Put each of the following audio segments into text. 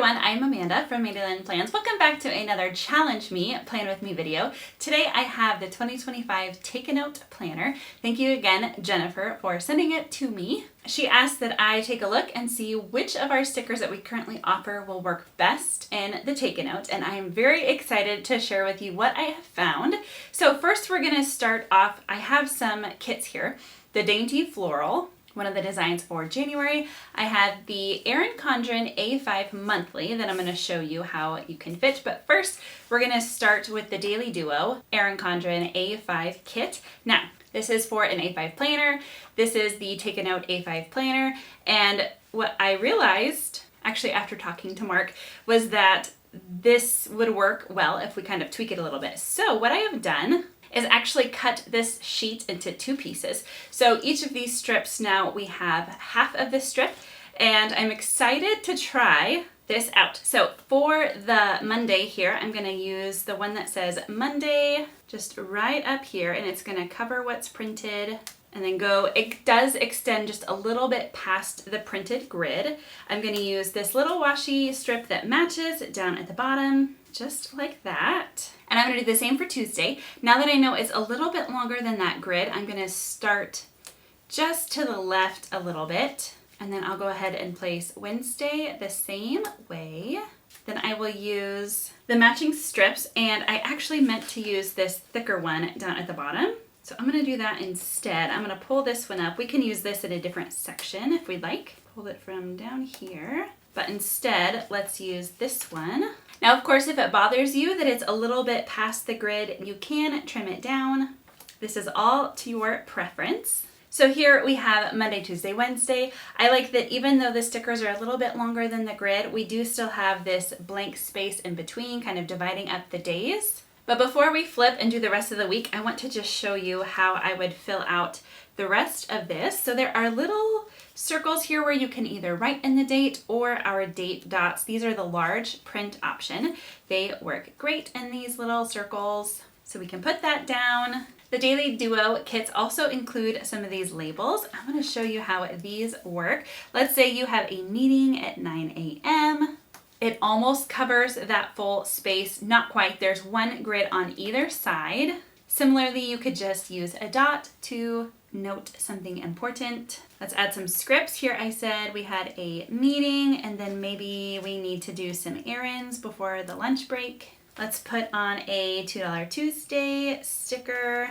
everyone, I'm Amanda from Mandy Lynn Plans. Welcome back to another Challenge Me, Plan With Me video. Today I have the 2025 Take a Note Planner. Thank you again, Jennifer, for sending it to me. She asked that I take a look and see which of our stickers that we currently offer will work best in the Take a Note, and I am very excited to share with you what I have found. So first we're going to start off, I have some kits here. The Dainty Floral, one of the designs for January. I have the Erin Condren A5 Monthly that I'm going to show you how you can fit. But first, we're going to start with the Daily Duo Erin Condren A5 kit. Now, this is for an A5 planner. This is the Take a Note A5 planner. And what I realized, actually after talking to Mark, was that this would work well if we kind of tweak it a little bit. So what I have done is actually cut this sheet into two pieces. So each of these strips now we have half of this strip, and I'm excited to try this out. So for the Monday here, I'm gonna use the one that says Monday just right up here, and it's gonna cover what's printed and then go, it does extend just a little bit past the printed grid. I'm gonna use this little washi strip that matches down at the bottom, just like that. And I'm gonna do the same for Tuesday. Now that I know it's a little bit longer than that grid, I'm gonna start just to the left a little bit, and then I'll go ahead and place Wednesday the same way. Then I will use the matching strips, and I actually meant to use this thicker one down at the bottom. So I'm gonna do that instead. I'm gonna pull this one up. We can use this in a different section if we'd like. Pull it from down here. But instead, let's use this one. Now, of course, if it bothers you that it's a little bit past the grid, you can trim it down. This is all to your preference. So here we have Monday, Tuesday, Wednesday. I like that even though the stickers are a little bit longer than the grid, we do still have this blank space in between, kind of dividing up the days. But before we flip and do the rest of the week, I want to just show you how I would fill out the rest of this. So there are little circles here where you can either write in the date or our date dots. These are the large print option. They work great in these little circles. So we can put that down. The Daily Duo kits also include some of these labels. I'm going to show you how these work. Let's say you have a meeting at 9 a.m. It almost covers that full space, not quite. There's one grid on either side. Similarly, you could just use a dot to note something important. Let's add some scripts. Here I said we had a meeting, and then maybe we need to do some errands before the lunch break. Let's put on a $2 Tuesday sticker,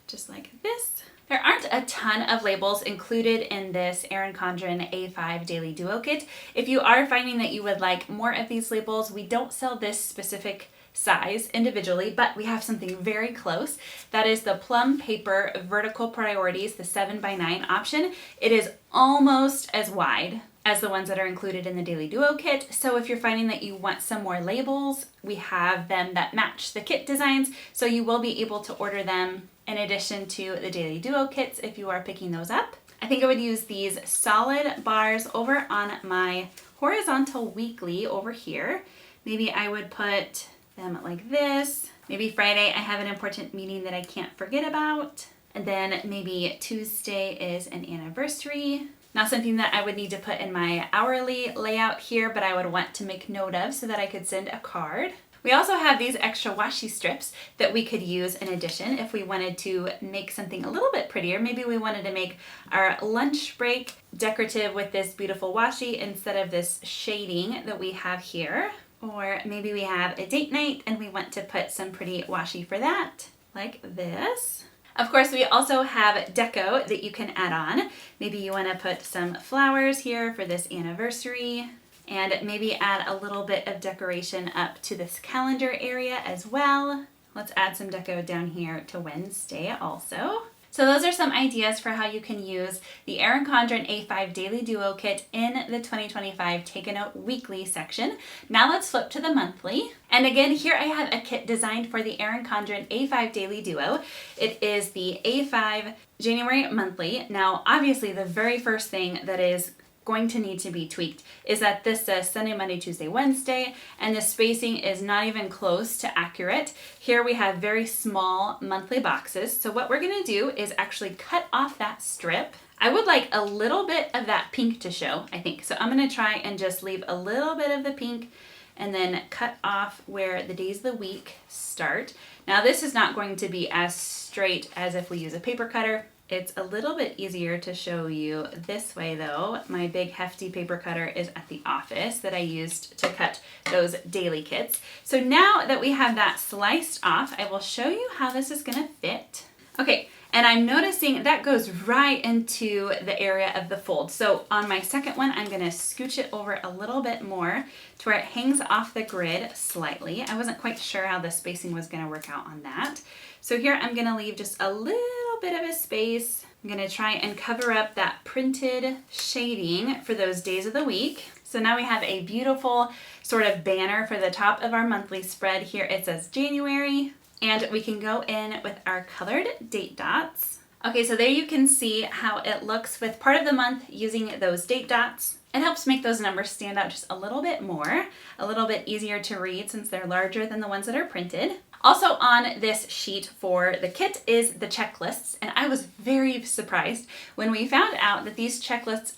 just like this. There aren't a ton of labels included in this Erin Condren A5 Daily Duo kit. If you are finding that you would like more of these labels, we don't sell this specific size individually, but we have something very close. That is the Plum Paper Vertical Priorities, the 7x9 option. It is almost as wide as the ones that are included in the Daily Duo kit. So if you're finding that you want some more labels, we have them that match the kit designs, so you will be able to order them in addition to the Daily Duo kits if you are picking those up. I think I would use these solid bars over on my horizontal weekly over here. Maybe I would put them like this. Maybe Friday I have an important meeting that I can't forget about. And then maybe Tuesday is an anniversary. Not something that I would need to put in my hourly layout here, but I would want to make note of so that I could send a card. We also have these extra washi strips that we could use in addition if we wanted to make something a little bit prettier. Maybe we wanted to make our lunch break decorative with this beautiful washi instead of this shading that we have here. Or maybe we have a date night and we want to put some pretty washi for that, like this. Of course, we also have deco that you can add on. Maybe you want to put some flowers here for this anniversary, and maybe add a little bit of decoration up to this calendar area as well. Let's add some deco down here to Wednesday also. So those are some ideas for how you can use the Erin Condren A5 Daily Duo kit in the 2025 Take a Note Weekly section. Now let's flip to the monthly. And again, here I have a kit designed for the Erin Condren A5 Daily Duo. It is the A5 January Monthly. Now, obviously, the very first thing that is going to need to be tweaked is that this says Sunday, Monday, Tuesday, Wednesday, and the spacing is not even close to accurate. Here we have very small monthly boxes. So what we're gonna do is actually cut off that strip. I would like a little bit of that pink to show, I think. So I'm gonna try and just leave a little bit of the pink and then cut off where the days of the week start. Now this is not going to be as straight as if we use a paper cutter. It's a little bit easier to show you this way though. My big hefty paper cutter is at the office that I used to cut those daily kits. So now that we have that sliced off, I will show you how this is gonna fit. Okay, and I'm noticing that goes right into the area of the fold. So on my second one, I'm gonna scooch it over a little bit more to where it hangs off the grid slightly. I wasn't quite sure how the spacing was gonna work out on that. So here I'm gonna leave just a little bit of a space. I'm gonna try and cover up that printed shading for those days of the week. So now we have a beautiful sort of banner for the top of our monthly spread. Here it says January, and we can go in with our colored date dots. Okay, so there you can see how it looks with part of the month using those date dots. It helps make those numbers stand out just a little bit more, a little bit easier to read since they're larger than the ones that are printed. Also on this sheet for the kit is the checklists, and I was very surprised when we found out that these checklists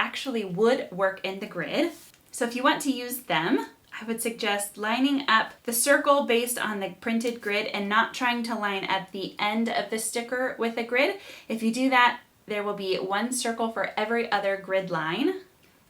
actually would work in the grid. So if you want to use them, I would suggest lining up the circle based on the printed grid and not trying to line at the end of the sticker with a grid. If you do that, there will be one circle for every other grid line.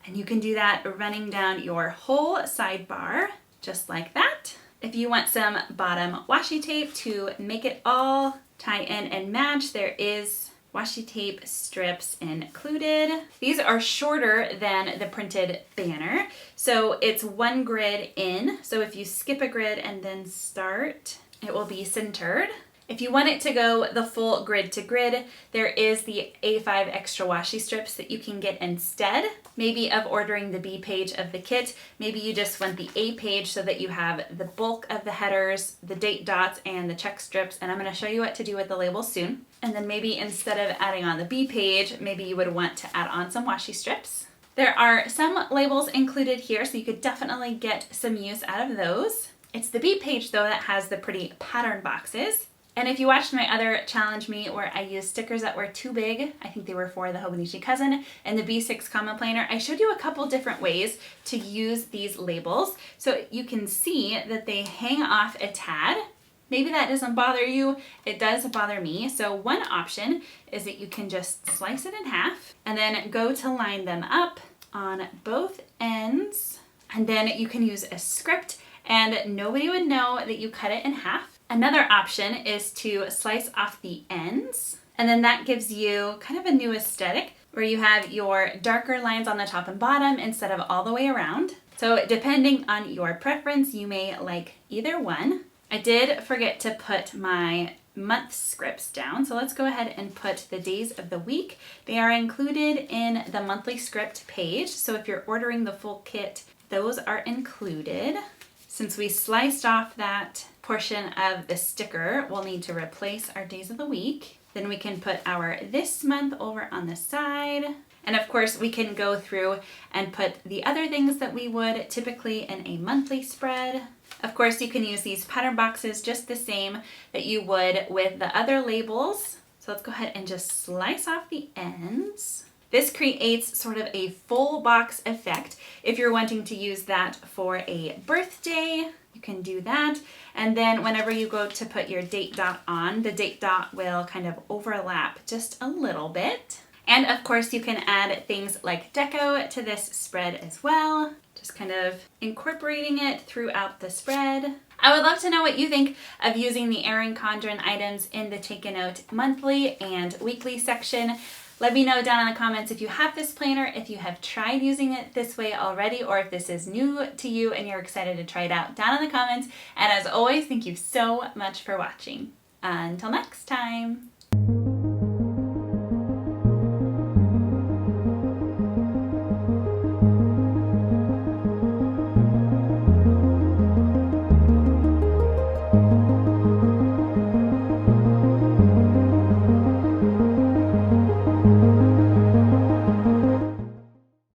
And you can do that running down your whole sidebar, just like that. If you want some bottom washi tape to make it all tie in and match, there is washi tape strips included. These are shorter than the printed banner, so it's one grid in. So if you skip a grid and then start, it will be centered. If you want it to go the full grid to grid, there is the A5 extra washi strips that you can get instead, maybe of ordering the B page of the kit. Maybe you just want the A page so that you have the bulk of the headers, the date dots, and the check strips, and I'm going to show you what to do with the labels soon. And then maybe instead of adding on the B page, maybe you would want to add on some washi strips. There are some labels included here, so you could definitely get some use out of those. It's the B page though that has the pretty pattern boxes. And if you watched my other challenge me where I used stickers that were too big, I think they were for the Hobonichi Cousin and the B6 Common Planner, I showed you a couple different ways to use these labels. So you can see that they hang off a tad. Maybe that doesn't bother you. It does bother me. So one option is that you can just slice it in half and then go to line them up on both ends. And then you can use a script and nobody would know that you cut it in half. Another option is to slice off the ends, and then that gives you kind of a new aesthetic where you have your darker lines on the top and bottom instead of all the way around. So depending on your preference, you may like either one. I did forget to put my month scripts down, so let's go ahead and put the days of the week. They are included in the monthly script page, so if you're ordering the full kit, those are included. Since we sliced off that portion of the sticker, we'll need to replace our days of the week. Then we can put our this month over on the side. And of course we can go through and put the other things that we would typically in a monthly spread. Of course you can use these pattern boxes just the same that you would with the other labels. So let's go ahead and just slice off the ends. This creates sort of a full box effect. If you're wanting to use that for a birthday, you can do that. And then whenever you go to put your date dot on, the date dot will kind of overlap just a little bit. And of course you can add things like deco to this spread as well. Just kind of incorporating it throughout the spread. I would love to know what you think of using the Erin Condren items in the Take a Note monthly and weekly section. Let me know down in the comments if you have this planner, if you have tried using it this way already, or if this is new to you and you're excited to try it out down in the comments. And as always, thank you so much for watching. Until next time.